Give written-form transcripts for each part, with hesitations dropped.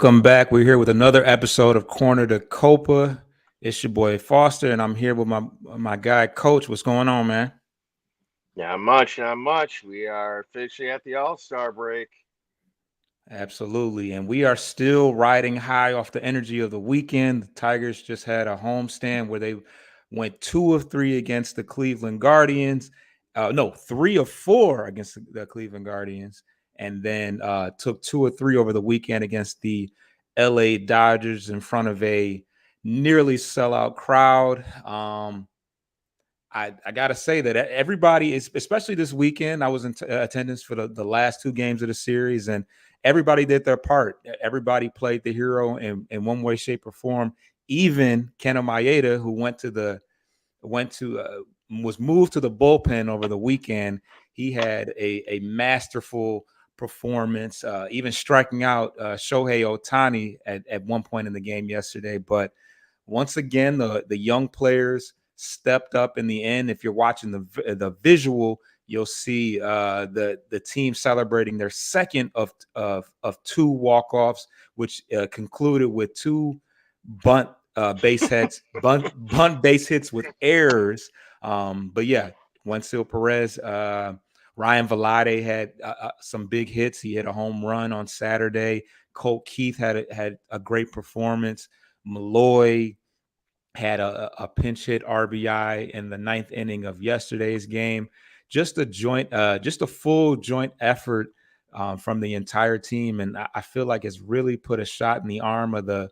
Welcome back. We're here with another episode of Corner to Copa. It's your boy Foster, and I'm here with my guy Coach. What's going on, man? Not much, not much. We are officially at the All-Star break. Absolutely. And we are still riding high off the energy of the weekend. The Tigers just had a homestand where they went 2 of 3 against the Cleveland Guardians. No, 3 of 4 against the Cleveland Guardians. And then took 2 of 3 over the weekend against the LA Dodgers in front of a nearly sellout crowd. I got to say that everybody is, especially this weekend, I was in attendance for the last 2 games of the series, and everybody did their part. Everybody played the hero in one way, shape, or form. Even Kenta Maeda, who was moved to the bullpen over the weekend. He had a masterful performance, even striking out Shohei Ohtani at one point in the game yesterday. But once again, the young players stepped up in the end. If you're watching the visual, you'll see the team celebrating their second of 2 walk-offs, which concluded with 2 bunt base hits with errors. But yeah, Wenceel Perez, Ryan Velade had some big hits. He hit a home run on Saturday. Colt Keith had a great performance. Malloy had a pinch hit RBI in the 9th inning of yesterday's game. Just a full joint effort from the entire team, and I feel like it's really put a shot in the arm of the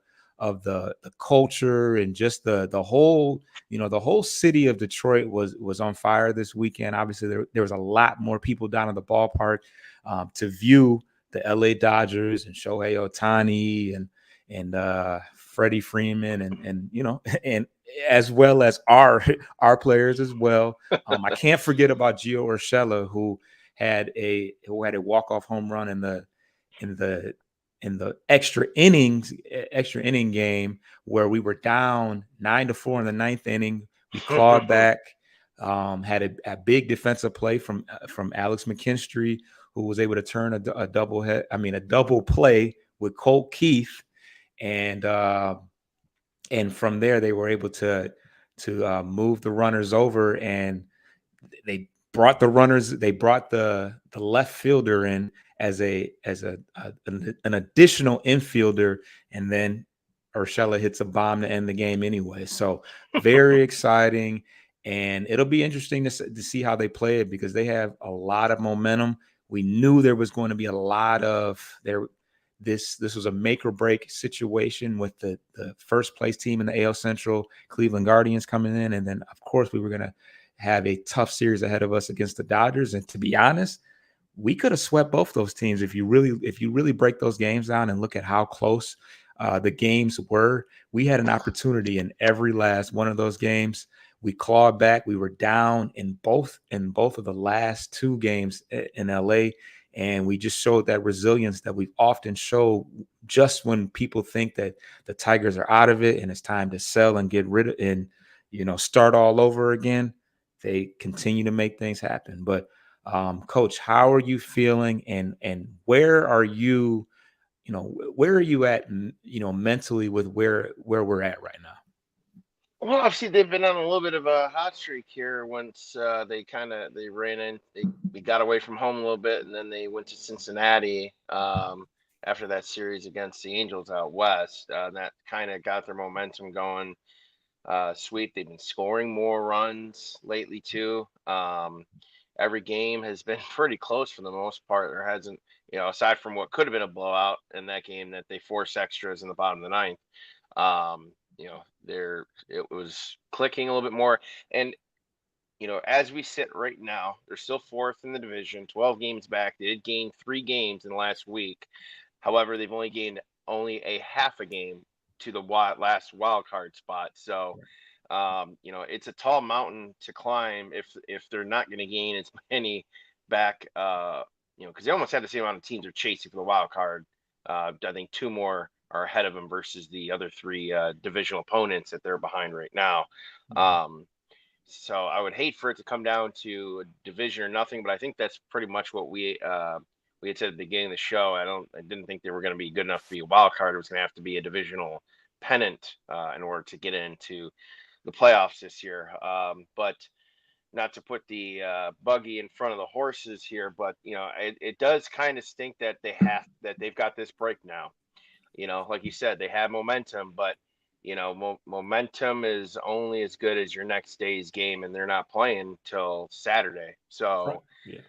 culture, and just the whole the whole city of Detroit was on fire this weekend. Obviously, there was a lot more people down at the ballpark to view the LA Dodgers and Shohei Ohtani and Freddie Freeman and and as well as our players as well. I can't forget about Gio Urshela, who had a walk-off home run in the in the extra inning game, where we were down 9-4 in the 9th inning. We clawed back, had a big defensive play from Alex McKinstry, who was able to turn a double play with Colt Keith, and from there they were able to move the runners over, and they brought the left fielder in as an additional infielder, and then Urshela hits a bomb to end the game anyway. So very exciting, and it'll be interesting to see how they play it, because they have a lot of momentum. We knew there was going to be a lot of there. This was a make or break situation with the first place team in the AL Central, Cleveland Guardians, coming in, and then of course we were going to have a tough series ahead of us against the Dodgers. And to be honest, we could have swept both those teams if you really break those games down and look at how close the games were. We had an opportunity in every last one of those games. We clawed back. We were down in both of the last 2 games in LA, and we just showed that resilience that we've often showed just when people think that the Tigers are out of it and it's time to sell and get rid of and start all over again. They continue to make things happen. But Coach, how are you feeling, and where are you? Where are you at? Mentally, with where we're at right now. Well, obviously they've been on a little bit of a hot streak here. Once they ran in, we got away from home a little bit, and then they went to Cincinnati after that series against the Angels out west. And that kind of got their momentum going. Sweet. They've been scoring more runs lately too. Every game has been pretty close for the most part. There hasn't, aside from what could have been a blowout in that game that they forced extras in the bottom of the ninth. There it was clicking a little bit more. And as we sit right now, they're still fourth in the division, 12 games back. They did gain 3 games in the last week. However, they've only gained only a half a game to the last wild card spot. So, it's a tall mountain to climb if they're not going to gain as many back. Because they almost have the same amount of teams they're chasing for the wild card. I think 2 more are ahead of them versus the other 3 divisional opponents that they're behind right now. So I would hate for it to come down to a division or nothing, but I think that's pretty much what we had said at the beginning of the show, I didn't think they were going to be good enough to be a wild card. It was going to have to be a divisional pennant in order to get into the playoffs this year. But not to put the buggy in front of the horses here, but it does kind of stink that they've got this break now. Like you said, they have momentum, but momentum is only as good as your next day's game, and they're not playing till Saturday. Right. So, Yeah.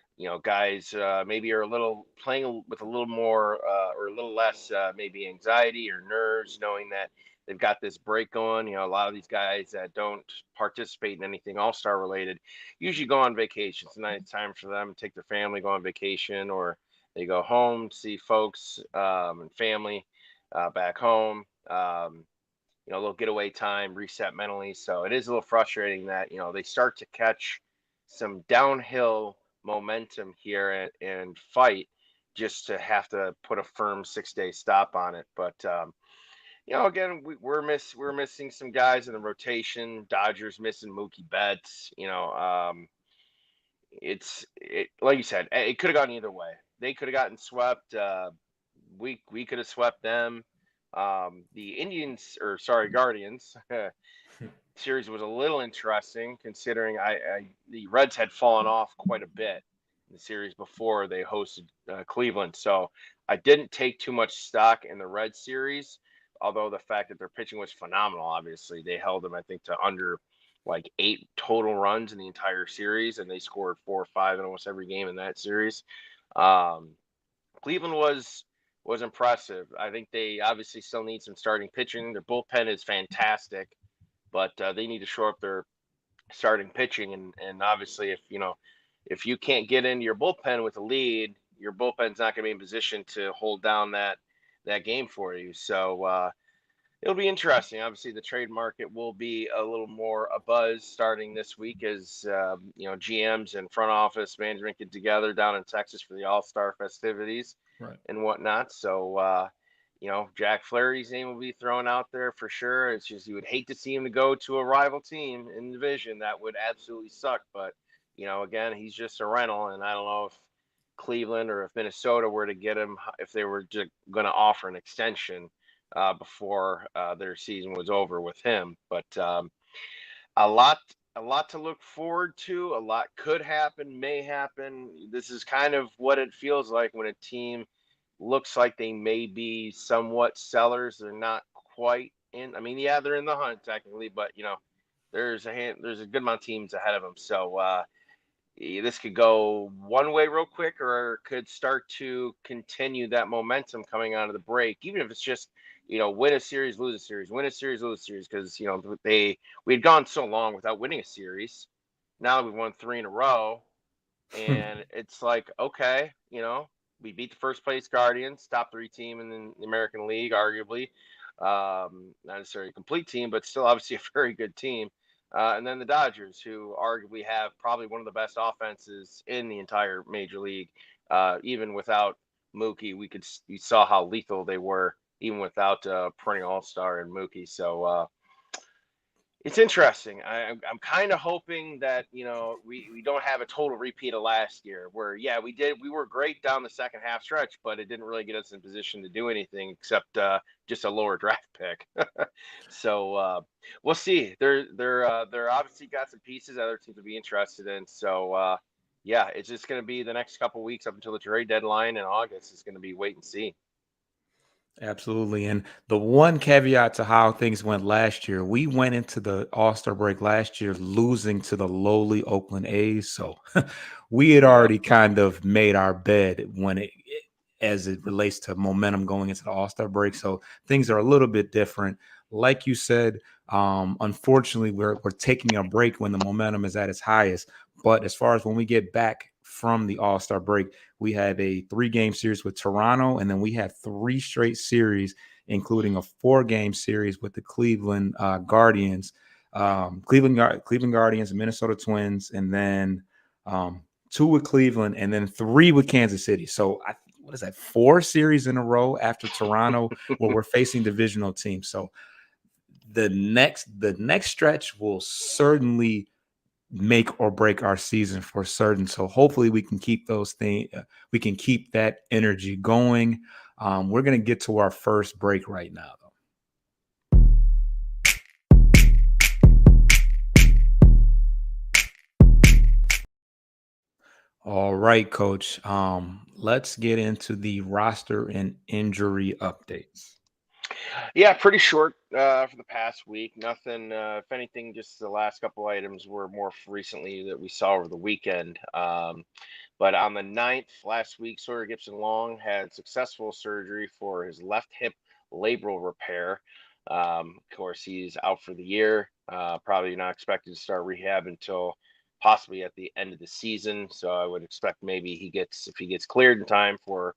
guys maybe are a little playing with a little more or a little less maybe anxiety or nerves, knowing that they've got this break going. A lot of these guys that don't participate in anything all-star related usually go on vacation. It's a nice time for them to take their family, go on vacation, or they go home, see folks and family back home. A little getaway time, reset mentally. So it is a little frustrating that they start to catch some downhill momentum here and fight just to have to put a firm 6-day stop on it. But again, we're missing some guys in the rotation. Dodgers missing Mookie Betts. It like you said, it could have gone either way. They could have gotten swept. We could have swept them. The Indians, or sorry, Guardians series was a little interesting considering the Reds had fallen off quite a bit in the series before they hosted Cleveland. So I didn't take too much stock in the Reds series, although the fact that their pitching was phenomenal. Obviously, they held them, I think, to under like 8 total runs in the entire series, and they scored 4 or 5 in almost every game in that series. Um, Cleveland was impressive. I think they obviously still need some starting pitching. Their bullpen is fantastic, but they need to shore up their starting pitching. And obviously, if you can't get into your bullpen with a lead, your bullpen's not going to be in position to hold down that game for you. So it'll be interesting. Obviously, the trade market will be a little more abuzz starting this week as GMs and front office management get together down in Texas for the All-Star festivities Right. and whatnot. So Jack Flaherty's name will be thrown out there for sure. It's just you would hate to see him to go to a rival team in the division. That would absolutely suck. But again, he's just a rental, and I don't know if Cleveland or if Minnesota were to get him, if they were just going to offer an extension before their season was over with him. But a lot, a lot to look forward to. A lot could happen, may happen. This is kind of what it feels like when a team looks like they may be somewhat sellers. They're not quite in. I mean, yeah, they're in the hunt technically, but there's a good amount of teams ahead of them. So this could go one way real quick, or could start to continue that momentum coming out of the break, even if it's just win a series, lose a series, win a series, lose a series, because we had gone so long without winning a series. Now we've won 3 in a row, and it's like, okay, we beat the first place Guardians, top 3 team in the American League, arguably. Not necessarily a complete team, but still obviously a very good team. And then the Dodgers, who arguably have probably one of the best offenses in the entire major league. Even without Mookie, you saw how lethal they were, even without perennial all-star and Mookie. So it's interesting. I'm kind of hoping that we don't have a total repeat of last year, where we were great down the second half stretch, but it didn't really get us in position to do anything except just a lower draft pick. So we'll see. They're obviously got some pieces other teams will be interested in. So it's just going to be the next couple of weeks up until the trade deadline in August. It's going to be wait and see. Absolutely. And the one caveat to how things went last year, we went into the All-Star break last year losing to the lowly Oakland A's. So we had Yep. already kind of made our bed as it relates to momentum going into the All-Star break. So things are a little bit different. Like you said, unfortunately, we're taking a break when the momentum is at its highest. But as far as when we get back from the All-Star break, we have a 3-game series with Toronto, and then we have 3 straight series, including a 4-game series with the Cleveland Guardians, Cleveland Guardians, Minnesota Twins, and then 2 with Cleveland, and then 3 with Kansas City. So what is that? 4 series in a row after Toronto, where we're facing divisional teams. So the next stretch will certainly make or break our season for certain. So hopefully we can keep those things, we can keep that energy going. We're going to get to our first break right now, though. All right, Coach. Let's get into the roster and injury updates. Yeah, pretty short for the past week. Nothing, if anything, just the last couple items were more recently that we saw over the weekend. But on the 9th, last week, Sawyer Gibson Long had successful surgery for his left hip labral repair. Of course, he's out for the year. Probably not expected to start rehab until possibly at the end of the season. So I would expect maybe if he gets cleared in time for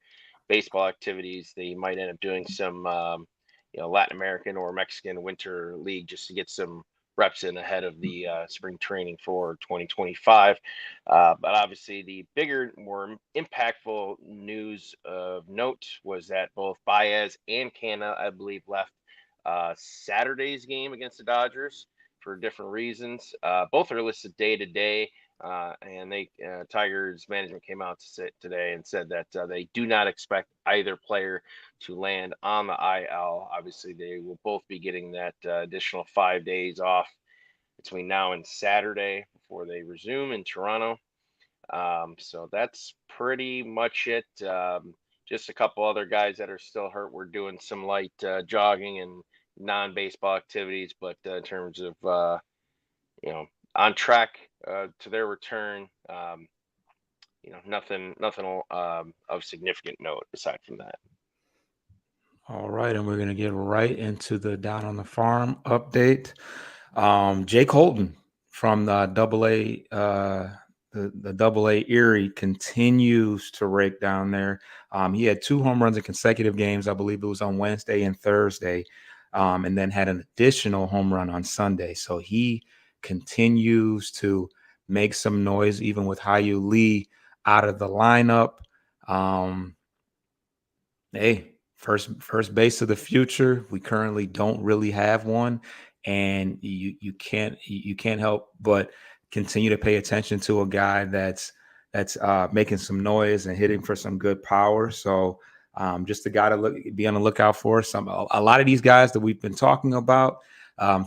baseball activities, they might end up doing some Latin American or Mexican winter league just to get some reps in ahead of the spring training for 2025. But obviously, the bigger, more impactful news of note was that both Baez and Canna, I believe, left Saturday's game against the Dodgers for different reasons. Both are listed day to day. And Tigers management came out today and said that they do not expect either player to land on the IL. Obviously, they will both be getting that additional 5 days off between now and Saturday before they resume in Toronto. So that's pretty much it. Just a couple other guys that are still hurt. We're doing some light jogging and non-baseball activities, but in terms of on track to their return. Nothing of significant note aside from that. All right, and we're going to get right into the Down on the Farm update. Jake Holton from the Double A Erie continues to rake down there. He had 2 home runs in consecutive games. I believe it was on Wednesday and Thursday, and then had an additional home run on Sunday. So he continues to make some noise, even with Hyu Lee out of the lineup. Hey, first base of the future. We currently don't really have one, and you can't help but continue to pay attention to a guy that's making some noise and hitting for some good power. So just a guy to be on the lookout for. A lot of these guys that we've been talking about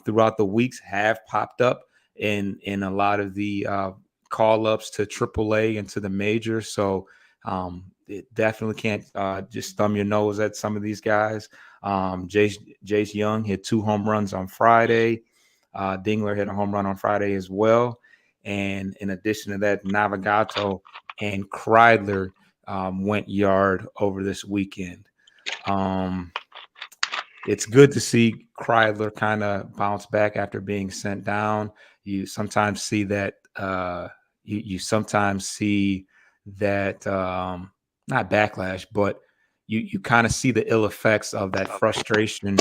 throughout the weeks have popped up in a lot of the call ups to AAA and to the majors. So it definitely can't just thumb your nose at some of these guys. Jace Young hit 2 home runs on Friday. Dingler hit a home run on Friday as well. And in addition to that, Navigato and Kreidler went yard over this weekend. It's good to see Kreidler kind of bounce back after being sent down. You sometimes see that you sometimes see that not backlash, but you kind of see the ill effects of that frustration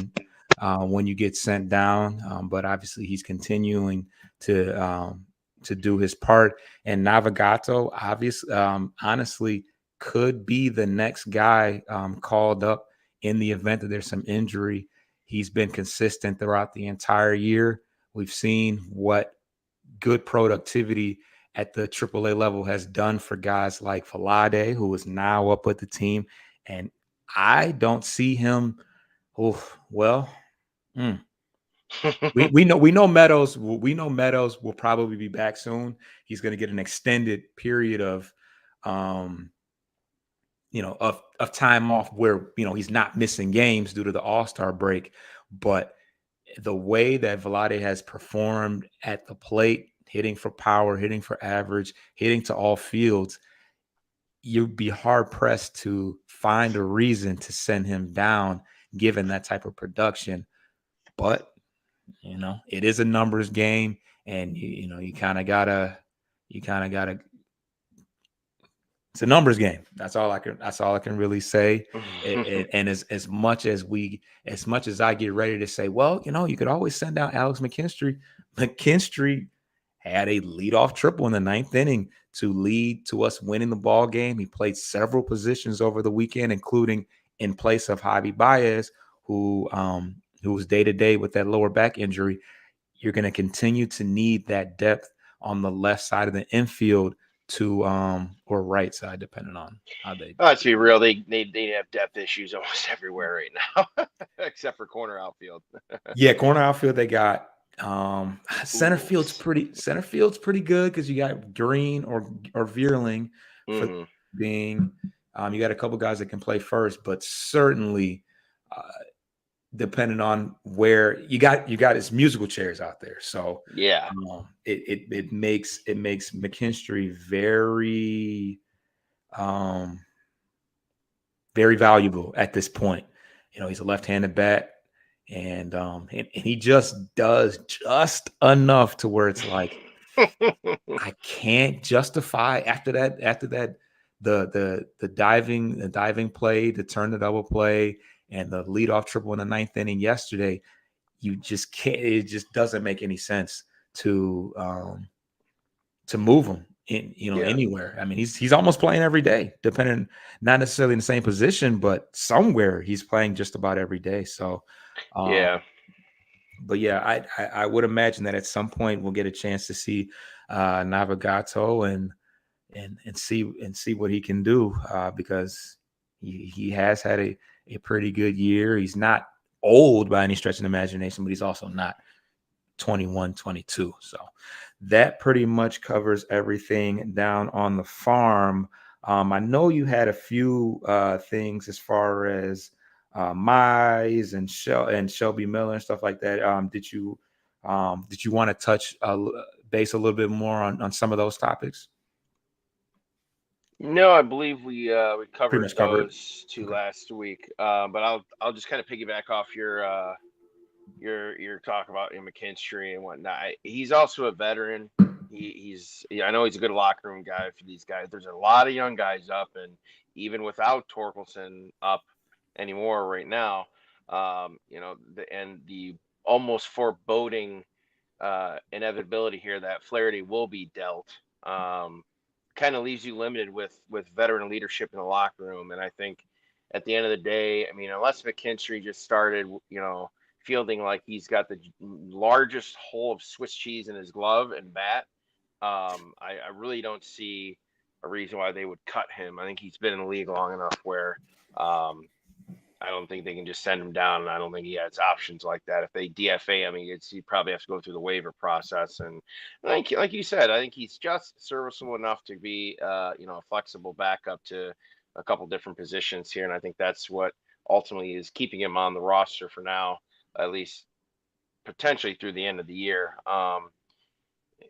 when you get sent down. But obviously, he's continuing to do his part. And Navigato, obviously, honestly, could be the next guy called up in the event that there's some injury. He's been consistent throughout the entire year. We've seen what good productivity at the AAA level has done for guys like Vlade, who is now up with the team. And I don't see him. Oh, well, we know Meadows. We know Meadows will probably be back soon. He's going to get an extended period of of time off where he's not missing games due to the All-Star break. But the way that Vlade has performed at the plate, hitting for power, hitting for average, hitting to all fields, you'd be hard pressed to find a reason to send him down given that type of production. But it is a numbers game, and you kind of gotta it's a numbers game. That's all I can really say. And as much as I get ready to say, well, you could always send down Alex McKinstry. McKinstry had a leadoff triple in the 9th inning to lead to us winning the ball game. He played several positions over the weekend, including in place of Javi Baez, who was day to day with that lower back injury. You're going to continue to need that depth on the left side of the infield to or right side, depending on how they. Let's be real, they have depth issues almost everywhere right now, except for corner outfield. Yeah, corner outfield they got. Ooh. Center field's pretty good because you got Green or Vierling for Mm-hmm. being. You got a couple guys that can play first, but certainly, uh, depending on where you got his musical chairs out there. So Yeah. it makes McKinstry very um, very valuable at this point. You know, he's a left-handed bat, and he just does just enough to where it's like I can't justify after that the diving play, the turn the double play, and the leadoff triple in the ninth inning yesterday. You just can't. It just doesn't make any sense to move him in Yeah. anywhere. I mean, he's almost playing every day, depending not necessarily in the same position, but somewhere he's playing just about every day. So, um, Yeah. but yeah, I would imagine that at some point we'll get a chance to see Navagato and see what he can do because he has had a pretty good year. He's not old by any stretch of the imagination, but he's also not 21, 22. So that pretty much covers everything down on the farm. I know you had a few things as far as Mize and Shelby Miller and stuff like that. Did you want to touch base a little bit more on some of those topics? No, I believe we Pretty covered much covered. those two Okay. last week. But I'll just kind of piggyback off your talk about McKinstry and whatnot. He's also a veteran. I know he's a good locker room guy for these guys. There's a lot of young guys up, and even without Torkelson up anymore right now, the almost foreboding inevitability here that Flaherty will be dealt. Kind of leaves you limited with veteran leadership in the locker room, and I think at the end of the day, I mean, unless McKinstry just started, fielding like he's got the largest hole of Swiss cheese in his glove and bat. I really don't see a reason why they would cut him. I think he's been in the league long enough where um, I don't think they can just send him down, and I don't think he has options like that. If they DFA him, he'd probably have to go through the waiver process. And like you said, I think he's just serviceable enough to be, a flexible backup to a couple different positions here. And I think that's what ultimately is keeping him on the roster for now, at least potentially through the end of the year.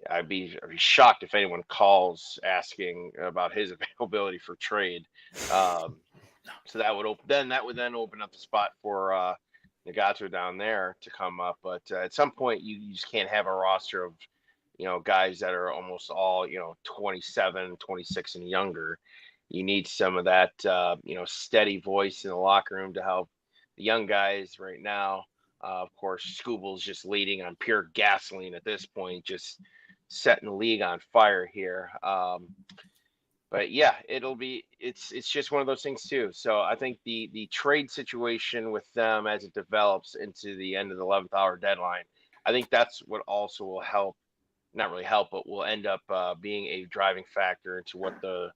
I'd be shocked if anyone calls asking about his availability for trade. Um, so that would then open up the spot for Nagato down there to come up. But at some point, you just can't have a roster of guys that are almost all 27, 26 and younger. You need some of that steady voice in the locker room to help the young guys right now. Of course, Scooble's just leading on pure gasoline at this point, just setting the league on fire here. But yeah, it's just one of those things too. So I think the trade situation with them as it develops into the end of the 11th hour deadline, I think that's what also will help, not really help, but will end up being a driving factor into what the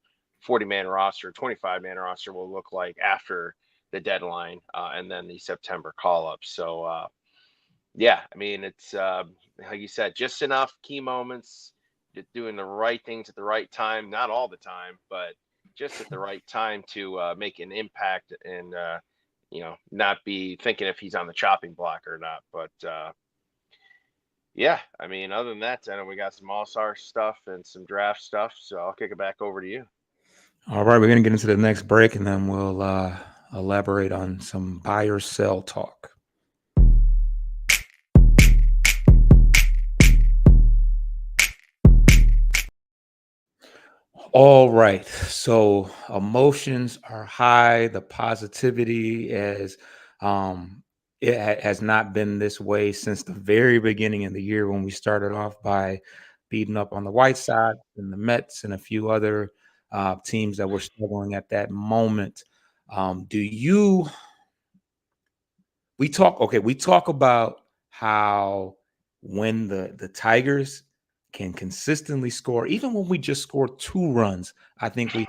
40-man roster, 25-man roster will look like after the deadline and then the September call up. So yeah, I mean, it's like you said, just enough key moments, just doing the right things at the right time, not all the time, but just at the right time to make an impact and not be thinking if he's on the chopping block or not. But yeah, I mean, other than that, I know we got some all-star stuff and some draft stuff, so I'll kick it back over to you. All right, we're gonna get into the next break, and then we'll elaborate on some buy or sell talk. All right. So emotions are high. The positivity is has not been this way since the very beginning of the year when we started off by beating up on the White Sox and the Mets and a few other teams that were struggling at that moment. Do you we talk about how when the Tigers can consistently score, even when we just score 2 runs, I think we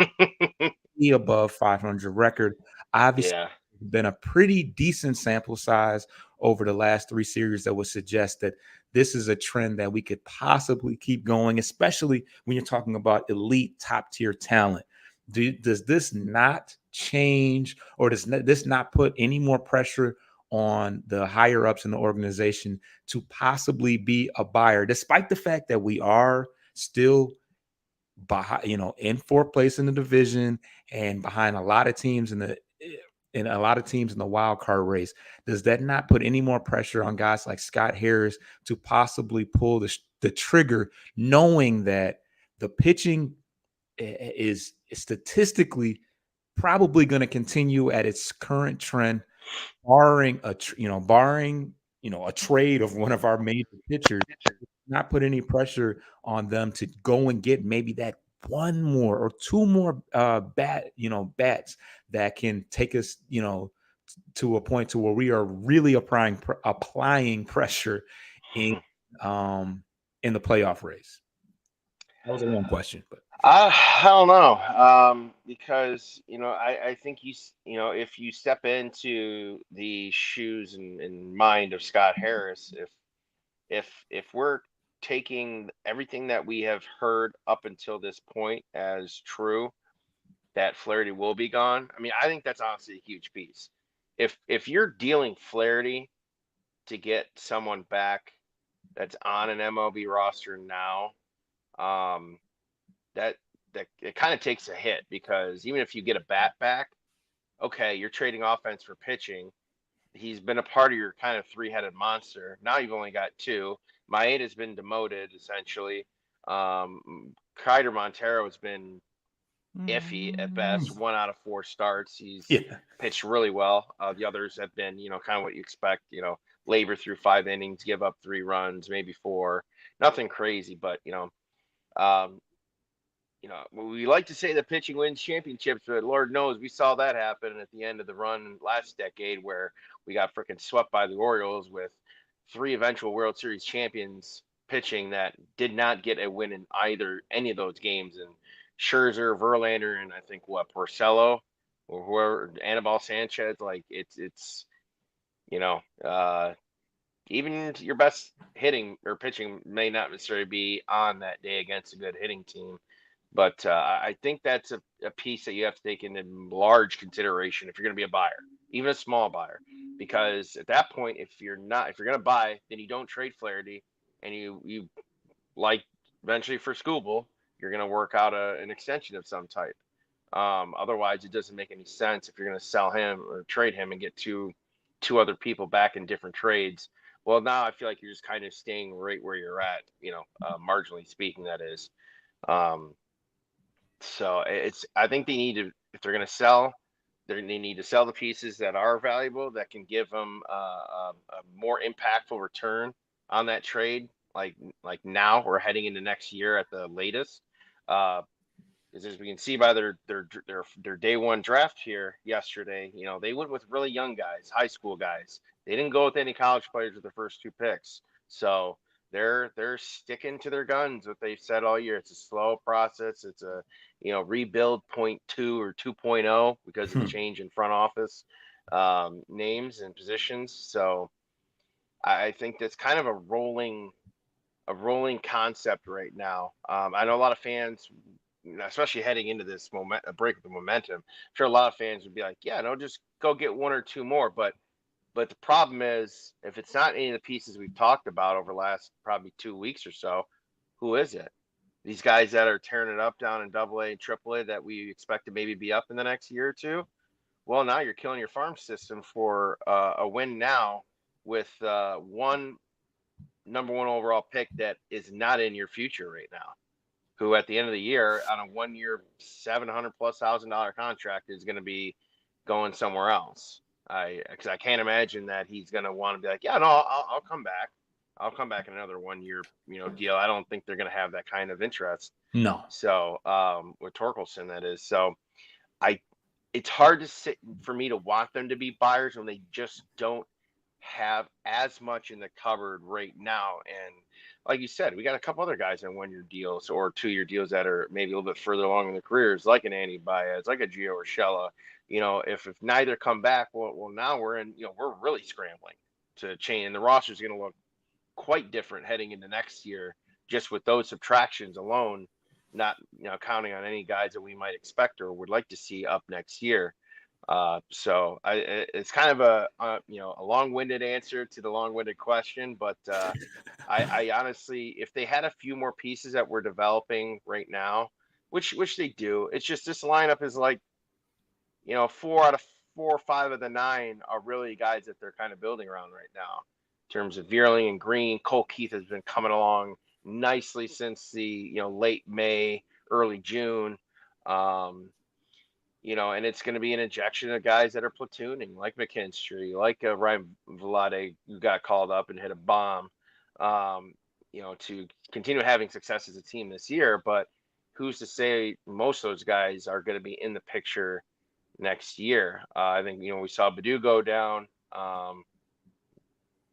be above 500 record. Obviously, Yeah. been a pretty decent sample size over the last 3 series that would suggest that this is a trend that we could possibly keep going, especially when you're talking about elite top tier talent. Does this not change, or does this not put any more pressure on the higher ups in the organization to possibly be a buyer, despite the fact that we are still behind, in fourth place in the division and behind a lot of teams in the wild card race? Does that not put any more pressure on guys like Scott Harris to possibly pull the trigger, knowing that the pitching is statistically probably going to continue at its current trend, barring a trade of one of our major pitchers, not put any pressure on them to go and get maybe that one more or two more bats that can take us, to a point to where we are really applying pressure in um in the playoff race. That was a long question, but I don't know, because I think if you step into the shoes and mind of Scott Harris, if we're taking everything that we have heard up until this point as true, that Flaherty will be gone. I mean, I think that's honestly a huge piece. If you're dealing Flaherty to get someone back that's on an MLB roster now, um, that that it kind of takes a hit, because even if you get a bat back, okay, you're trading offense for pitching. He's been a part of your kind of three-headed monster. Now you've only got two. Maeda's been demoted essentially. Kaider Montero has been iffy at best. 1 out of 4 starts. He's yeah. pitched really well. The others have been, kind of what you expect. Labor through 5 innings, give up 3 runs, maybe 4. Nothing crazy, but um, we like to say that pitching wins championships, but Lord knows we saw that happen at the end of the run last decade, where we got freaking swept by the Orioles with 3 eventual World Series champions pitching that did not get a win in any of those games. And Scherzer, Verlander, and I think Porcello or whoever, Anibal Sanchez, like it's you know uh, even your best hitting or pitching may not necessarily be on that day against a good hitting team. But I think that's a piece that you have to take into large consideration if you're going to be a buyer, even a small buyer, because at that point, if you're going to buy, then you don't trade Flaherty, and you like eventually for Scooble, you're going to work out an extension of some type. Otherwise, it doesn't make any sense if you're going to sell him or trade him and get two other people back in different trades. Well, now I feel like you're just kind of staying right where you're at, marginally speaking, that is. Um, so I think they need to, if they're going to sell, they need to sell the pieces that are valuable, that can give them a more impactful return on that trade. Like now we're heading into next year at the latest. Uh, as we can see by their day one draft here yesterday, they went with really young guys, high school guys. They didn't go with any college players with the first 2 picks. So they're sticking to their guns, what they've said all year. It's a slow process. It's a rebuild 0.2 or 2.0 because of the change in front office names and positions. So I think that's kind of a rolling concept right now. I know a lot of fans, especially heading into this break of the momentum. I'm sure a lot of fans would be like, "Yeah, no, just go get 1 or 2 more." But the problem is, if it's not any of the pieces we've talked about over the last probably 2 weeks or so, who is it? These guys that are tearing it up down in Double A and Triple A that we expect to maybe be up in the next year or two. Well, now you're killing your farm system for a win now with one number 1 overall pick that is not in your future right now, who at the end of the year on a 1 year, $700,000+ contract is going to be going somewhere else. Because I can't imagine that he's going to want to be like, yeah, no, I'll come back. I'll come back in another 1 year, deal. I don't think they're going to have that kind of interest. No. So, with Torkelson, that is. So, I, it's hard to sit for me to want them to be buyers when they just don't have as much in the cupboard right now. And like you said, we got a couple other guys on 1 year deals or 2 year deals that are maybe a little bit further along in their careers, like an Andy Baez, like a Gio Urshela. If neither come back, well, now we're really scrambling to change, and the roster is going to look quite different heading into next year, just with those subtractions alone, not counting on any guys that we might expect or would like to see up next year. It's kind of a long-winded answer to the long-winded question, but I honestly, if they had a few more pieces that we're developing right now, which they do, it's just this lineup is like 4 out of 4 or 5 of the 9 are really guys that they're kind of building around right now. In terms of Vierling and Green, Cole Keith has been coming along nicely since the late May, early June. Um, and it's going to be an injection of guys that are platooning, like McKinstry, like Ryan Vlade, who got called up and hit a bomb, to continue having success as a team this year. But who's to say most of those guys are going to be in the picture next year? I think, we saw Badu go down.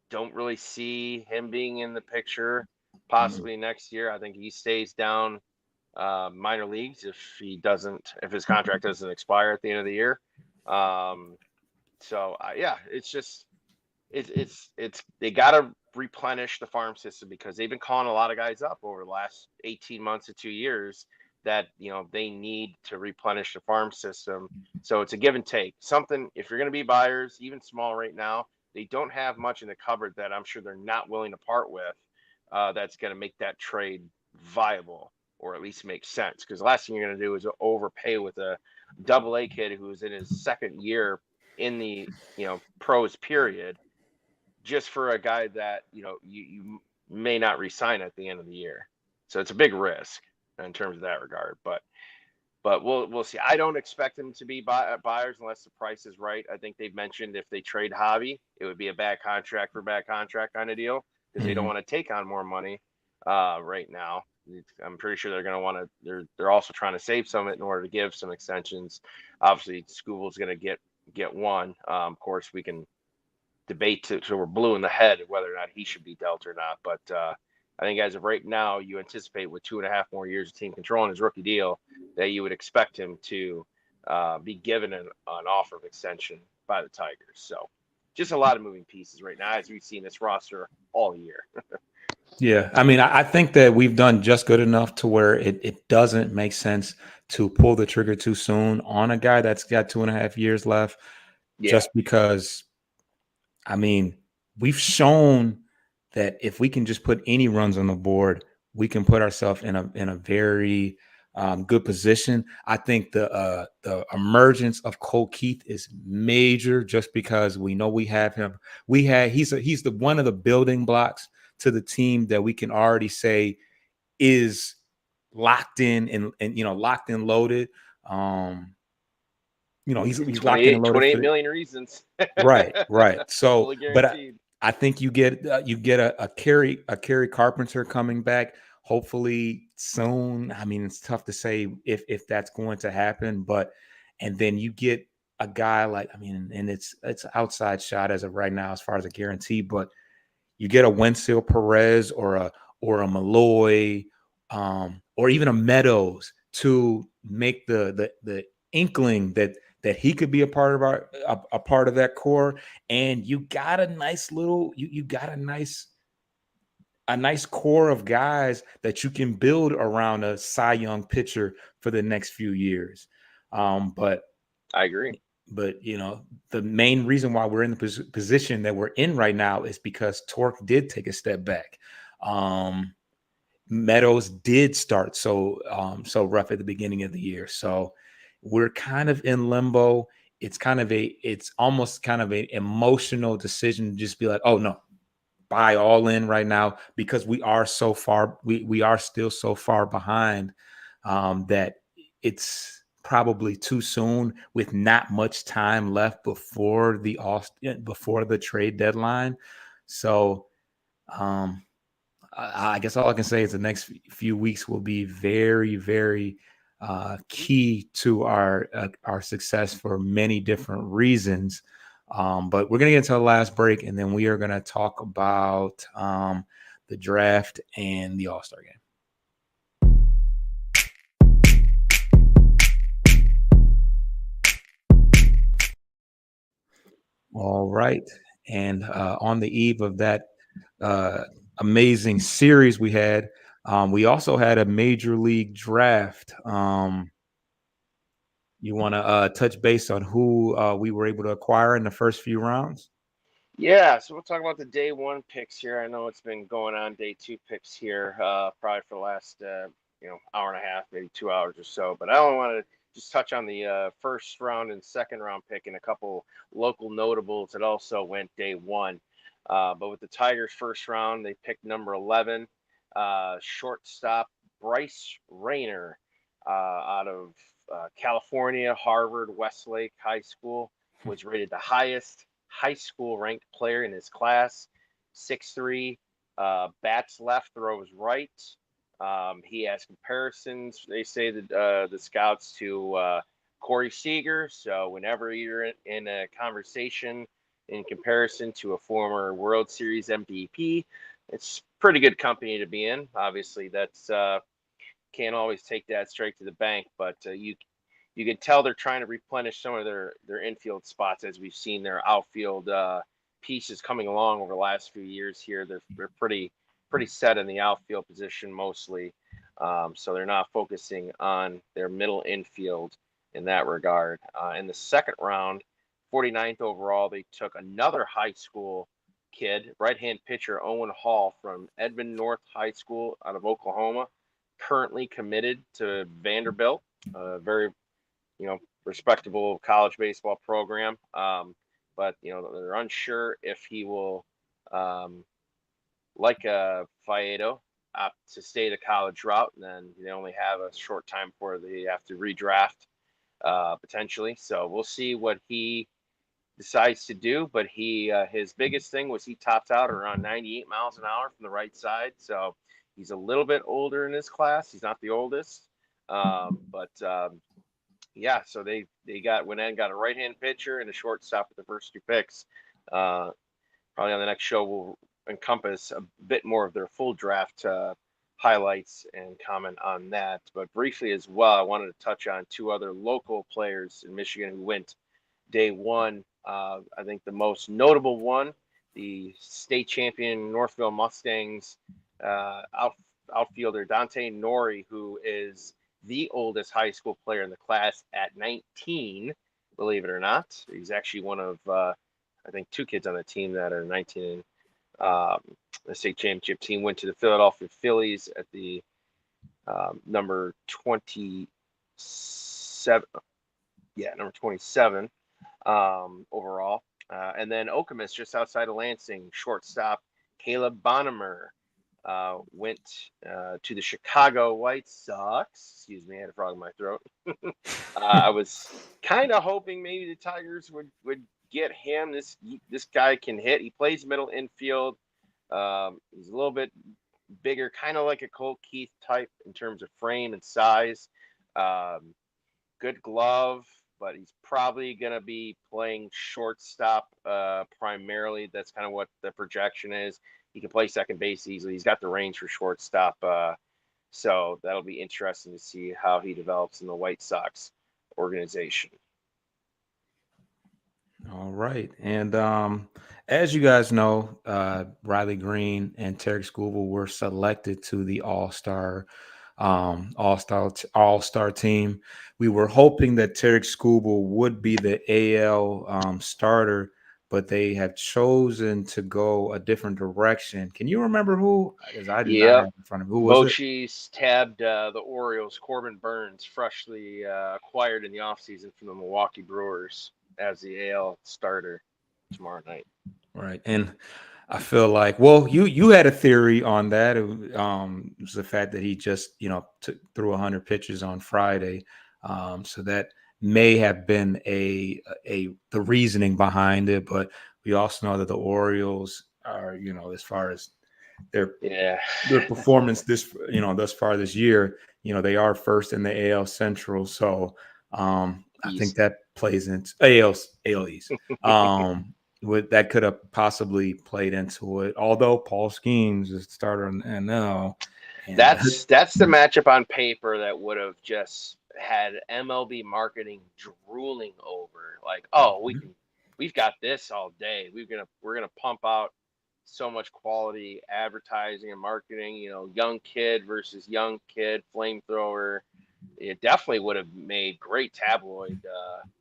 Don't really see him being in the picture possibly next year. I think he stays down minor leagues if his contract doesn't expire at the end of the year. Yeah, it's just it's they got to replenish the farm system because they've been calling a lot of guys up over the last 18 months to 2 years that they need to replenish the farm system. So it's a give and take. Something, if you're going to be buyers, even small right now, they don't have much in the cupboard that I'm sure they're not willing to part with. That's going to make that trade viable, or at least make sense. Because the last thing you're going to do is overpay with a AA kid who's in his second year in the pros period, just for a guy that you may not resign at the end of the year. So it's a big risk in terms of that regard. But we'll see. I don't expect them to be buyers unless the price is right. I think they've mentioned if they trade Javi, it would be a bad contract for bad contract kind of deal because they don't want to take on more money right now. I'm pretty sure they're going to want to. They're also trying to save some of it in order to give some extensions. Obviously, Scooble's going to get one. Of course, we can debate so we're blue in the head whether or not he should be dealt or not. But I think as of right now, you anticipate with 2.5 more years of team control in his rookie deal that you would expect him to be given an offer of extension by the Tigers. So just a lot of moving pieces right now, as we've seen this roster all year. Yeah, I mean, I think that we've done just good enough to where it doesn't make sense to pull the trigger too soon on a guy that's got 2.5 years left, just because, I mean, we've shown that if we can just put any runs on the board, we can put ourselves in a very good position. I think the emergence of Cole Keith is major, just because we know we have him. He's the one of the building blocks to the team that we can already say is locked in and locked and loaded. He's locked in and loaded for 28 million reasons. right. So, Fully but guaranteed. I think you get a Kerry Carpenter coming back hopefully soon. I mean, it's tough to say if that's going to happen, but and then you get a guy like, I mean, and it's outside shot as of right now as far as a guarantee, but you get a Wenzel Perez or a Malloy, or even a Meadows to make the inkling that he could be a part of a part of that core, and you got a nice little you got a nice core of guys that you can build around a Cy Young pitcher for the next few years. But I agree. But the main reason why we're in the position that we're in right now is because Torque did take a step back. Meadows did start so rough at the beginning of the year, so we're kind of in limbo. It's almost kind of an emotional decision to just be like, oh no, buy all in right now, because we are so far, we are still so far behind, that it's probably too soon with not much time left before the trade deadline. So I guess all I can say is the next few weeks will be very, very key to our success for many different reasons. But we're gonna get into the last break, and then we are gonna talk about the draft and the All-Star game. All right. And on the eve of that uh, amazing series we also had a major league draft. You want to touch base on who we were able to acquire in the first few rounds? Yeah, so we'll talk about the day one picks here. I know it's been going on day two picks here, probably for the last hour and a half, maybe 2 hours or so. But I only want to just touch on the first round and second round pick and a couple local notables that also went day one. But with the Tigers' first round, they picked number 11, shortstop Bryce Rayner, out of California, Harvard Westlake High School, was rated the highest high school ranked player in his class, 6'3", bats left, throws right. He has comparisons, they say, that the scouts, to Corey Seager. So whenever you're in a conversation in comparison to a former World Series MVP, it's pretty good company to be in. Obviously, that's can't always take that straight to the bank, but you can tell they're trying to replenish some of their infield spots, as we've seen their outfield pieces coming along over the last few years here. They're pretty set in the outfield position mostly, so they're not focusing on their middle infield in that regard. In the second round, 49th overall, they took another high school kid, right-hand pitcher Owen Hall from Edmond North High School out of Oklahoma, currently committed to Vanderbilt. Very respectable college baseball program. But they're unsure if he will, like Faedo, opt to stay the college route, and then they only have a short time before they have to redraft, potentially. So we'll see what he decides to do. But his biggest thing was he topped out around 98 miles an hour from the right side. So he's a little bit older in his class. He's not the oldest, but yeah, so they went in and got a right-hand pitcher and a shortstop with the first two picks. Probably on the next show we'll encompass a bit more of their full draft highlights and comment on that. But briefly as well, I wanted to touch on two other local players in Michigan who went day one. I think the most notable one, the state champion Northville Mustangs outfielder Dante Nori, who is the oldest high school player in the class at 19, believe it or not. He's actually one of, I think, two kids on the team that are 19. The state championship team went to the Philadelphia Phillies at the number 27. Yeah, number 27 overall. And then Okemos, just outside of Lansing, shortstop Caleb Bonnemer went to the Chicago White Sox. Excuse me, I had a frog in my throat. I was kind of hoping maybe the Tigers would get him. This guy can hit. He plays middle infield. He's a little bit bigger, kind of like a Colt Keith type in terms of frame and size. Good glove, but he's probably going to be playing shortstop primarily. That's kind of what the projection is. He can play second base easily. He's got the range for shortstop. So that'll be interesting to see how he develops in the White Sox organization. All right. And as you guys know, Riley Green and Tarek Scooble were selected to the All-Star team. We were hoping that Tarek Scooble would be the AL starter, but they have chosen to go a different direction. Can you remember who? Because I do not Yep. have in front of me. Who was it? Bochy's tabbed the Orioles, Corbin Burns, freshly acquired in the offseason from the Milwaukee Brewers, as the AL starter tomorrow night. Right. And I feel like, well, you had a theory on that. It was the fact that he just, threw 100 pitches on Friday. So that may have been the reasoning behind it. But we also know that the Orioles are, as far as their Yeah. their performance thus far this year, they are first in the AL Central. So I think Easy. that plays into AL East. With that could have possibly played into it. Although Paul Skeens is the starter in the NL, and That's the matchup on paper that would have just had MLB marketing drooling over. Like, oh, we've got this all day. We're gonna pump out so much quality advertising and marketing. You know, young kid versus young kid, flamethrower. It definitely would have made great tabloid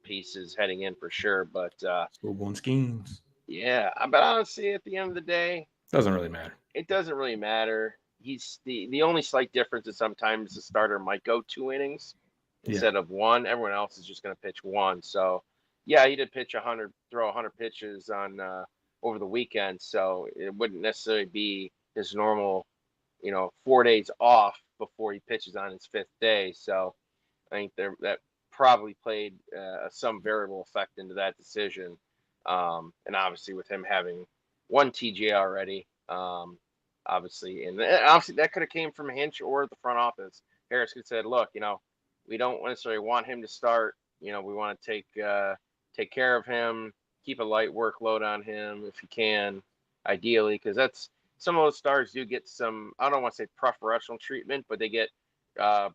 pieces heading in for sure. But still going Skeens yeah, but honestly, at the end of the day, doesn't really matter. it doesn't really matter. He's the only slight difference is sometimes the starter might go 2 innings Yeah, instead of one. Everyone else is just going to pitch one. So yeah, he did pitch 100, throw 100 pitches on over the weekend. So it wouldn't necessarily be his normal, 4 days off before he pitches on his fifth day. So I think that probably played some variable effect into that decision. And obviously, with him having one TJ already, obviously, and obviously that could have came from Hinch or the front office. Harris could have said, "Look, we don't necessarily want him to start. We want to take care of him, keep a light workload on him if you can, ideally, because that's some of those stars do get some. I don't want to say preferential treatment, but they get uh,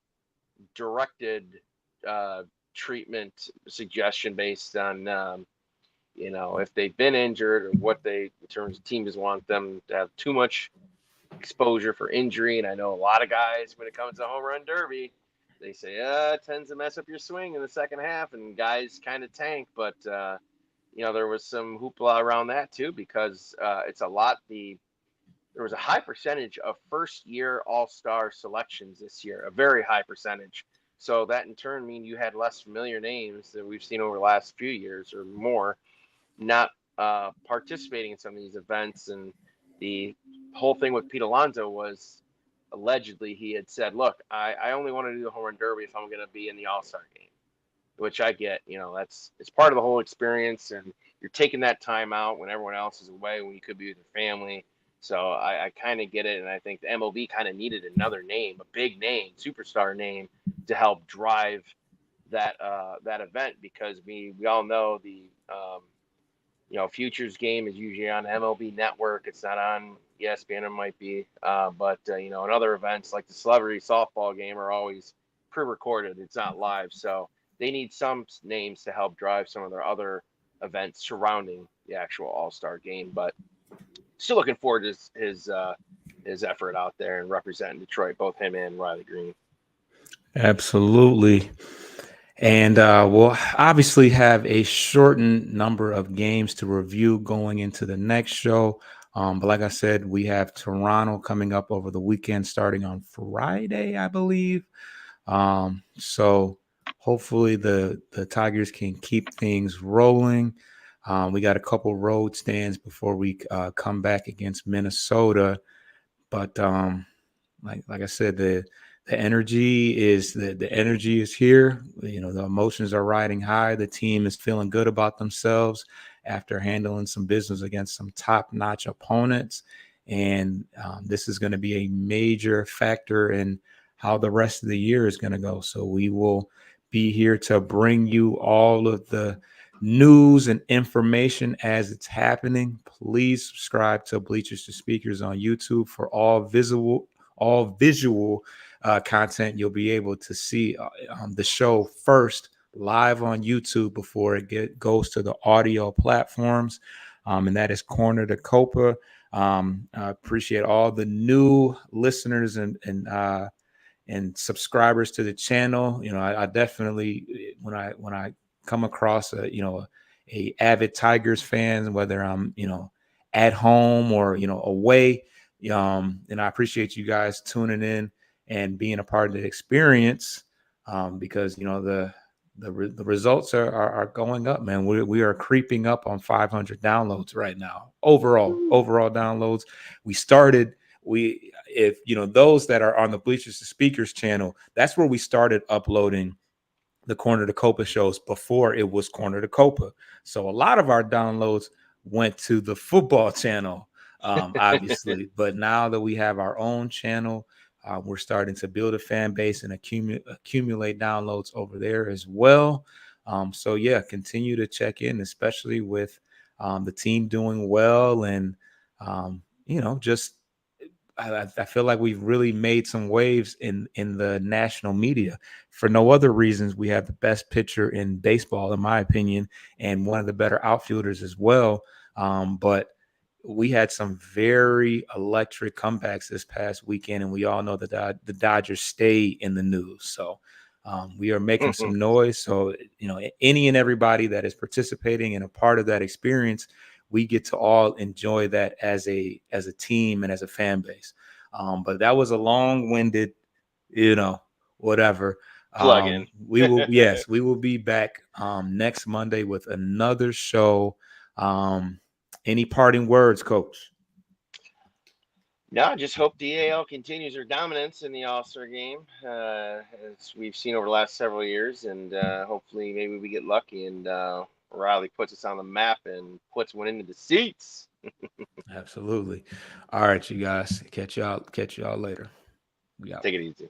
directed uh, treatment suggestion based on if they've been injured or what they in terms of teams want them to have too much exposure for injury. And I know a lot of guys when it comes to home run derby, they say it tends to mess up your swing in the second half, and guys kind of tank. But there was some hoopla around that too because it's a lot. There was a high percentage of first-year All-Star selections this year, a very high percentage. So that in turn means you had less familiar names that we've seen over the last few years or more not participating in some of these events. And the whole thing with Pete Alonso was allegedly he had said, "Look, I only want to do the home run derby if I'm going to be in the All-Star game," which I get. It's part of the whole experience, and you're taking that time out when everyone else is away, when you could be with your family. So I kind of get it, and I think the MLB kind of needed another name, a big name, superstar name, to help drive that event because we all know the futures game is usually on MLB Network. It's not on ESPN. It might be, but and other events like the celebrity softball game are always pre-recorded. It's not live, so they need some names to help drive some of their other events surrounding the actual All-Star game. But still looking forward to his effort out there and representing Detroit, both him and Riley Green. absolutely. And we'll obviously have a shortened number of games to review going into the next show. But like I said, we have Toronto coming up over the weekend, starting on Friday, I believe. So hopefully the Tigers can keep things rolling. We got a couple road stands before we come back against Minnesota. But like I said, the energy is here. The emotions are riding high. The team is feeling good about themselves after handling some business against some top-notch opponents. And this is going to be a major factor in how the rest of the year is going to go. So we will be here to bring you all of the news and information as it's happening. Please subscribe to Bleachers to Speakers on YouTube for all visual content. You'll be able to see the show first live on YouTube before it goes to the audio platforms. And that is Corner to Copa. I appreciate all the new listeners and subscribers to the channel. I definitely, when I come across a avid Tigers fan, whether I'm at home or away, and I appreciate you guys tuning in and being a part of the experience, because the results are going up, man. We are creeping up on 500 downloads right now. Overall downloads. If those that are on the Bleachers to Speakers channel, that's where we started uploading the Corner to Copa shows before it was Corner to Copa. So a lot of our downloads went to the football channel, obviously. But now that we have our own channel, we're starting to build a fan base and accumulate downloads over there as well. So yeah, continue to check in, especially with the team doing well, and just I feel like we've really made some waves in the national media. For no other reasons, we have the best pitcher in baseball, in my opinion, and one of the better outfielders as well. But we had some very electric comebacks this past weekend, and we all know that the Dodgers stay in the news. So we are making some noise. So any and everybody that is participating and a part of that experience, we get to all enjoy that as a team and as a fan base. But that was a long-winded, whatever. Plug in. We will, yes, we will be back next Monday with another show. Any parting words, Coach? No, just hope the AL continues their dominance in the All-Star game, as we've seen over the last several years, and hopefully maybe we get lucky and Riley puts us on the map and puts one into the seats. Absolutely. All right, you guys. Catch y'all later. We out. Take it easy.